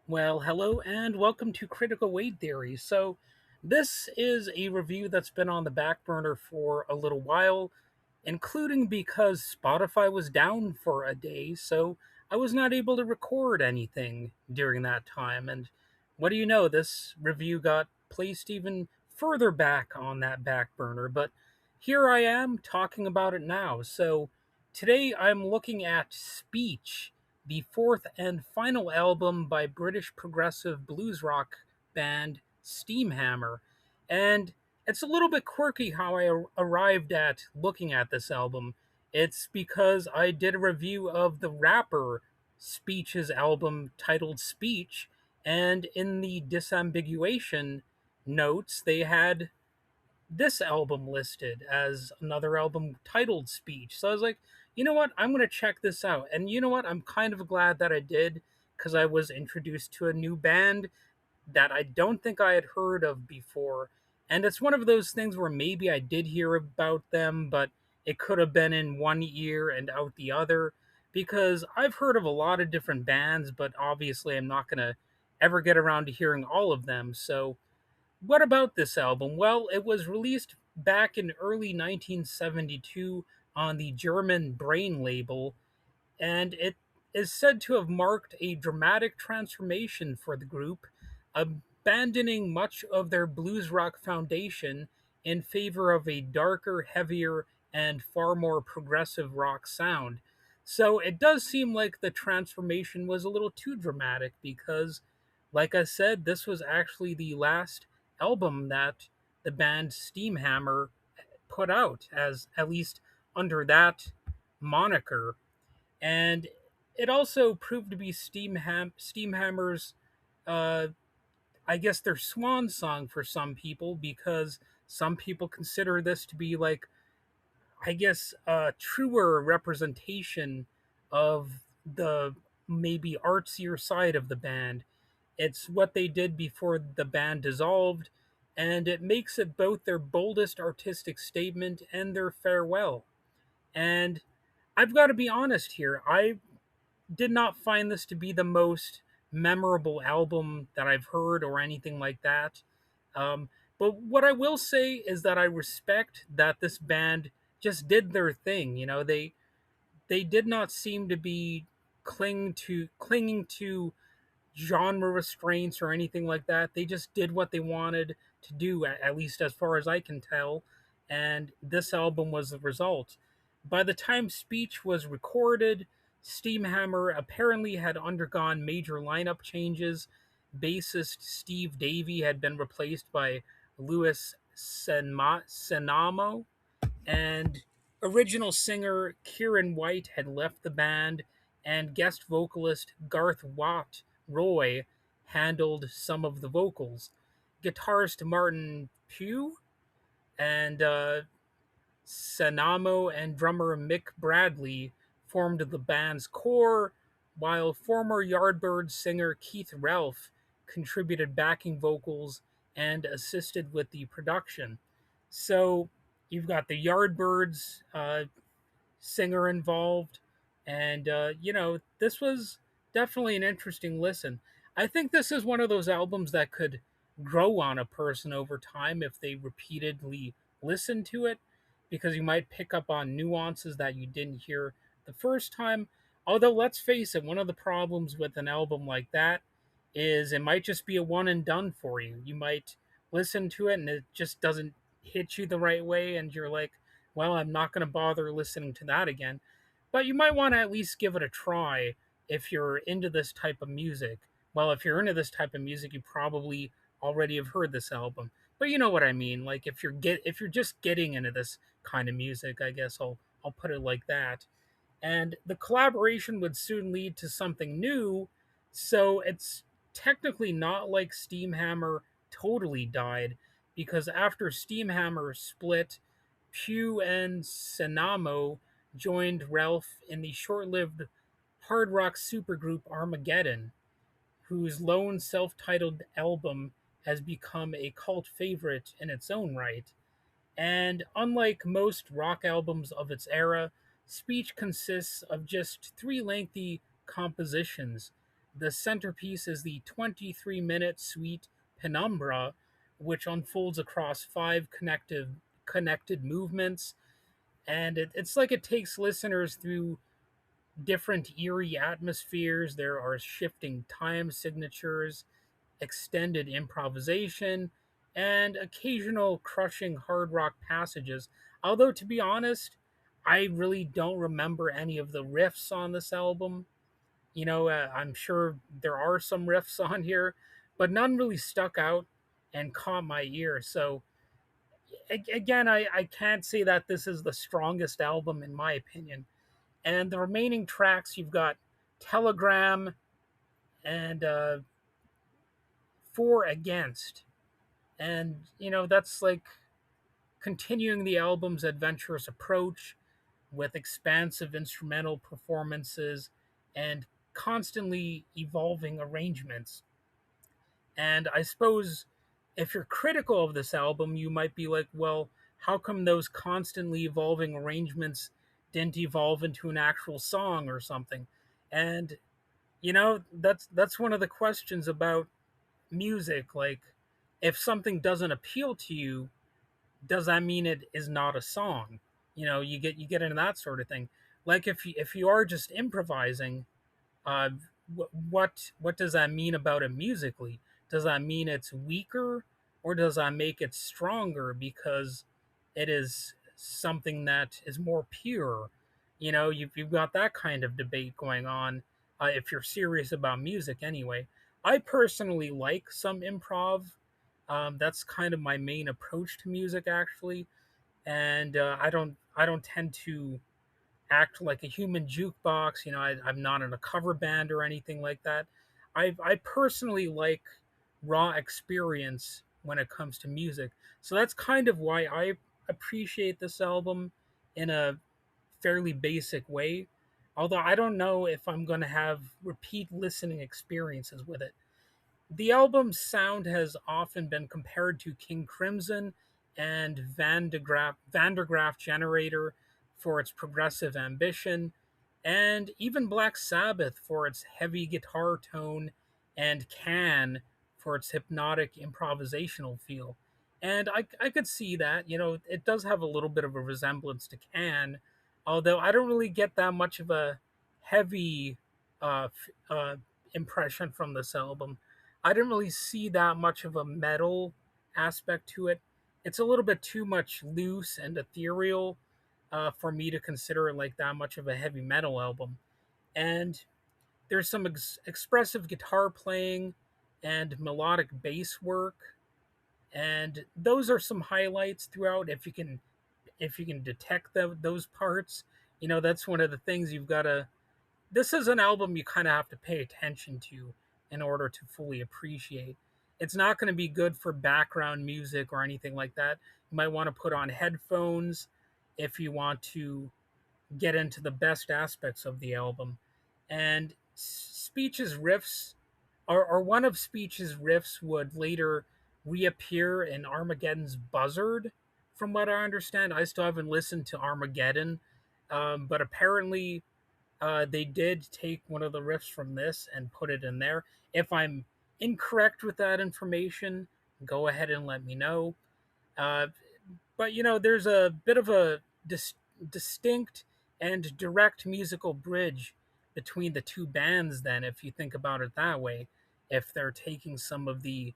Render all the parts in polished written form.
Well, hello and welcome to Critical Weight Theory. This is a review that's been on the back burner for a little while, including because Spotify was down for a day, so I was not able to record anything during that time. And what do you know, this review got placed even further back on that back burner, but here I am talking about it now. So, today I'm looking at Speech, the fourth and final album by British progressive blues rock band Steamhammer. And it's a little bit quirky how I arrived at looking at this album. It's because I did a review of the rapper Speech's album titled Speech, and in the disambiguation notes, they had this album listed as another album titled Speech. So I was like, you know what? I'm going to check this out. And you know what? I'm kind of glad that I did because I was introduced to a new band that I don't think I had heard of before. And it's one of those things where maybe I did hear about them, but it could have been in one ear and out the other because I've heard of a lot of different bands, but obviously I'm not going to ever get around to hearing all of them. So what about this album? Well, it was released back in early 1972 on the German Brain label, and it is said to have marked a dramatic transformation for the group, abandoning much of their blues rock foundation in favor of a darker, heavier, and far more progressive rock sound. So it does seem like the transformation was a little too dramatic because, like I said, this was actually the last album that the band Steamhammer put out, as at least under that moniker. And it also proved to be Steamhammer's, uh, I guess, their swan song for some people, because some people consider this to be like, I guess, a truer representation of the maybe artsier side of the band. It's what they did before the band dissolved, and it makes it both their boldest artistic statement and their farewell. And I've got to be honest here, I did not find this to be the most memorable album that I've heard or anything like that. Um, but what I will say is that I respect that this band just did their thing. They did not seem to be clinging to genre restraints or anything like that. They just did what they wanted to do, at least as far as I can tell. And this album was the result. By the time Speech was recorded, Steamhammer apparently had undergone major lineup changes. Bassist Steve Davey had been replaced by Louis Senamo, and original singer Kieran White had left the band, and guest vocalist Garth Watt Roy handled some of the vocals. Guitarist Martin Pugh and Sanamo and drummer Mick Bradley formed the band's core, while former Yardbirds singer Keith Ralph contributed backing vocals and assisted with the production. So you've got the Yardbirds singer involved, and this was definitely an interesting listen. I think this is one of those albums that could grow on a person over time if they repeatedly listen to it, because you might pick up on nuances that you didn't hear the first time. Although, let's face it, one of the problems with an album like that is it might just be a one and done for you. You might listen to it and it just doesn't hit you the right way, and you're like, well, I'm not going to bother listening to that again. But you might want to at least give it a try if you're into this type of music. Well, if you're into this type of music, you probably already have heard this album. But you know what I mean. Like if you're just getting into this kind of music, I guess I'll put it like that. And the collaboration would soon lead to something new, so it's technically not like Steamhammer totally died, because after Steamhammer split, Pugh and Senamo joined Ralph in the short-lived hard rock supergroup Armageddon, whose lone self-titled album has become a cult favorite in its own right. And unlike most rock albums of its era, Speech consists of just three lengthy compositions. The centerpiece is the 23-minute suite Penumbra, which unfolds across five connected movements, and it's like it takes listeners through different eerie atmospheres. There are shifting time signatures, extended improvisation, and occasional crushing hard rock passages. Although, to be honest, I really don't remember any of the riffs on this album. I'm sure there are some riffs on here, but none really stuck out and caught my ear. So, again, I can't say that this is the strongest album in my opinion. And the remaining tracks, you've got Telegram and For Against. And, that's like continuing the album's adventurous approach with expansive instrumental performances and constantly evolving arrangements. And I suppose if you're critical of this album, you might be like, well, how come those constantly evolving arrangements didn't evolve into an actual song or something? And that's one of the questions about music. Like, if something doesn't appeal to you, does that mean it is not a song? You get into that sort of thing. Like, if you are just improvising, uh, what does that mean about it musically? Does that mean it's weaker, or does that make it stronger because it is something that is more pure? You've got that kind of debate going on. If you're serious about music, anyway. I personally like some improv. That's kind of my main approach to music, actually, and I don't tend to act like a human jukebox. I'm not in a cover band or anything like that. I personally like raw experience when it comes to music. So that's kind of why I appreciate this album in a fairly basic way. Although I don't know if I'm going to have repeat listening experiences with it. The album's sound has often been compared to King Crimson and Van der Graaf Generator for its progressive ambition, and even Black Sabbath for its heavy guitar tone, and Can for its hypnotic improvisational feel. And I could see that. It does have a little bit of a resemblance to Can, although I don't really get that much of a heavy impression from this album. I didn't really see that much of a metal aspect to it. It's a little bit too much loose and ethereal for me to consider it like that much of a heavy metal album. And there's some expressive guitar playing and melodic bass work, and those are some highlights throughout. If you can detect those parts, that's one of the things you've got to. This is an album you kind of have to pay attention to in order to fully appreciate. It's not going to be good for background music or anything like that. You might want to put on headphones if you want to get into the best aspects of the album. And Speech's riffs, or one of Speech's riffs, would later reappear in Armageddon's Buzzard. From what I understand, I still haven't listened to Armageddon, but apparently they did take one of the riffs from this and put it in there. If I'm incorrect with that information, go ahead and let me know. Uh, but there's a bit of a distinct and direct musical bridge between the two bands, then, if you think about it that way. If they're taking some of the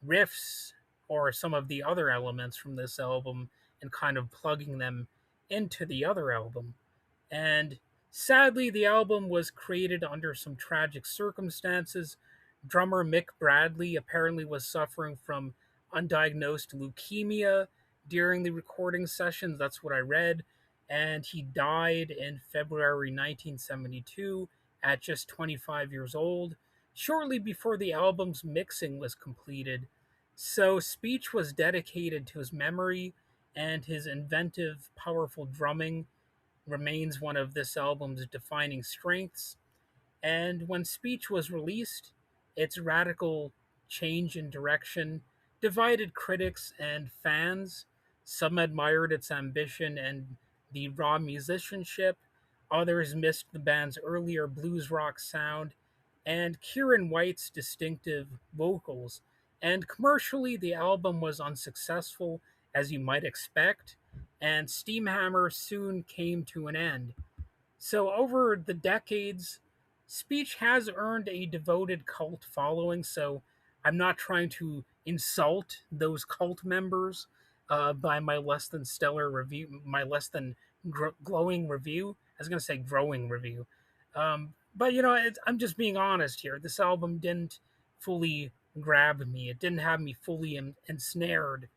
riffs or some of the other elements from this album and kind of plugging them into the other album. And sadly, the album was created under some tragic circumstances. Drummer Mick Bradley apparently was suffering from undiagnosed leukemia during the recording sessions. That's what I read. And he died in February 1972 at just 25 years old, shortly before the album's mixing was completed. So, Speech was dedicated to his memory, and his inventive, powerful drumming remains one of this album's defining strengths. And when Speech was released, its radical change in direction divided critics and fans. Some admired its ambition and the raw musicianship, others missed the band's earlier blues rock sound and Kieran White's distinctive vocals. And commercially, the album was unsuccessful, as you might expect, and Steamhammer soon came to an end. So, over the decades, Speech has earned a devoted cult following, so I'm not trying to insult those cult members by my less than stellar review, my less than glowing review. I was going to say growing review. But, I'm just being honest here. This album didn't fully grab me, it didn't have me fully ensnared,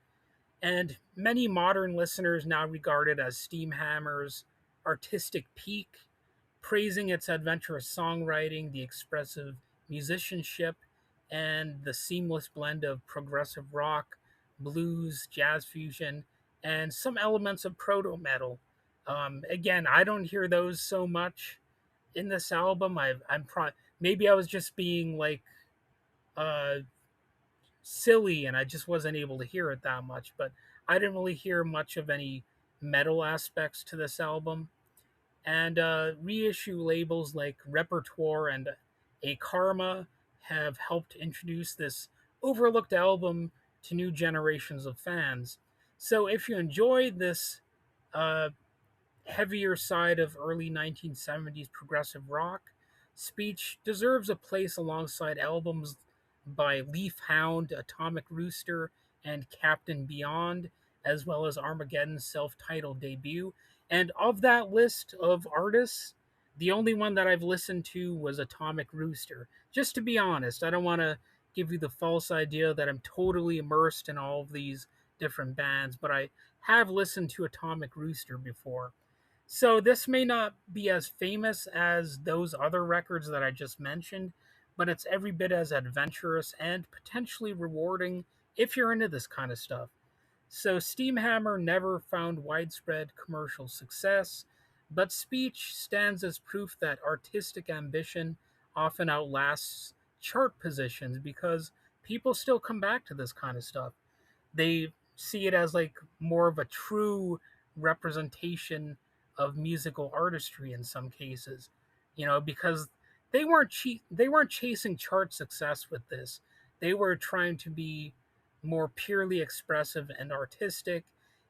and many modern listeners now regard it as Steamhammer's artistic peak, praising its adventurous songwriting, the expressive musicianship, and the seamless blend of progressive rock, blues, jazz fusion, and some elements of proto metal. Again, I don't hear those so much in this album. Maybe I was just being like uh, silly and I just wasn't able to hear it that much, but I didn't really hear much of any metal aspects to this album. And reissue labels like Repertoire and A Karma have helped introduce this overlooked album to new generations of fans. So if you enjoyed this uh, heavier side of early 1970s progressive rock, Speech deserves a place alongside albums by Leaf Hound, Atomic Rooster, and Captain Beyond, as well as Armageddon's self titled debut. And of that list of artists, the only one that I've listened to was Atomic Rooster. Just to be honest, I don't want to give you the false idea that I'm totally immersed in all of these different bands, but I have listened to Atomic Rooster before. So this may not be as famous as those other records that I just mentioned, but it's every bit as adventurous and potentially rewarding if you're into this kind of stuff. So Steamhammer never found widespread commercial success, but Speech stands as proof that artistic ambition often outlasts chart positions because people still come back to this kind of stuff. They see it as like more of a true representation of musical artistry in some cases, because they weren't chasing chart success with this. They were trying to be more purely expressive and artistic.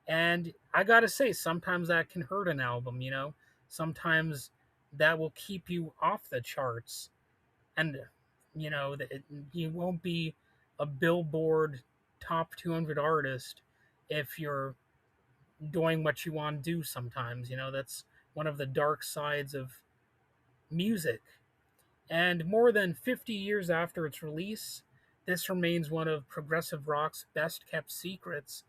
And I gotta say, sometimes that can hurt an album. Sometimes that will keep you off the charts, and you won't be a Billboard top 200 artist if you're doing what you want to do sometimes. That's one of the dark sides of music. And more than 50 years after its release, this remains one of progressive rock's best kept secrets,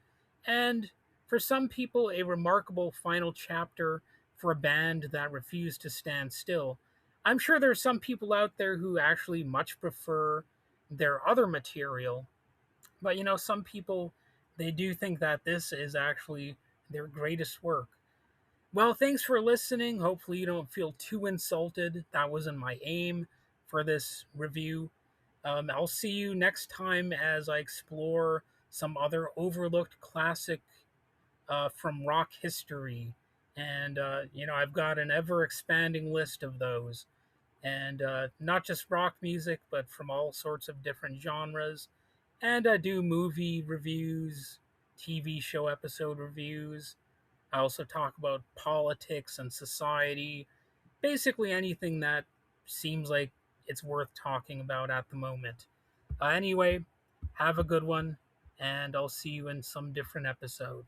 and for some people, a remarkable final chapter for a band that refused to stand still. I'm sure there are some people out there who actually much prefer their other material, but some people, they do think that this is actually their greatest work. Well, thanks for listening. Hopefully, you don't feel too insulted. That wasn't my aim for this review. I'll see you next time as I explore some other overlooked classic from rock history. And, I've got an ever expanding list of those. And not just rock music, but from all sorts of different genres. And I do movie reviews, TV show episode reviews. I also talk about politics and society, basically anything that seems like it's worth talking about at the moment. Anyway, have a good one, and I'll see you in some different episode.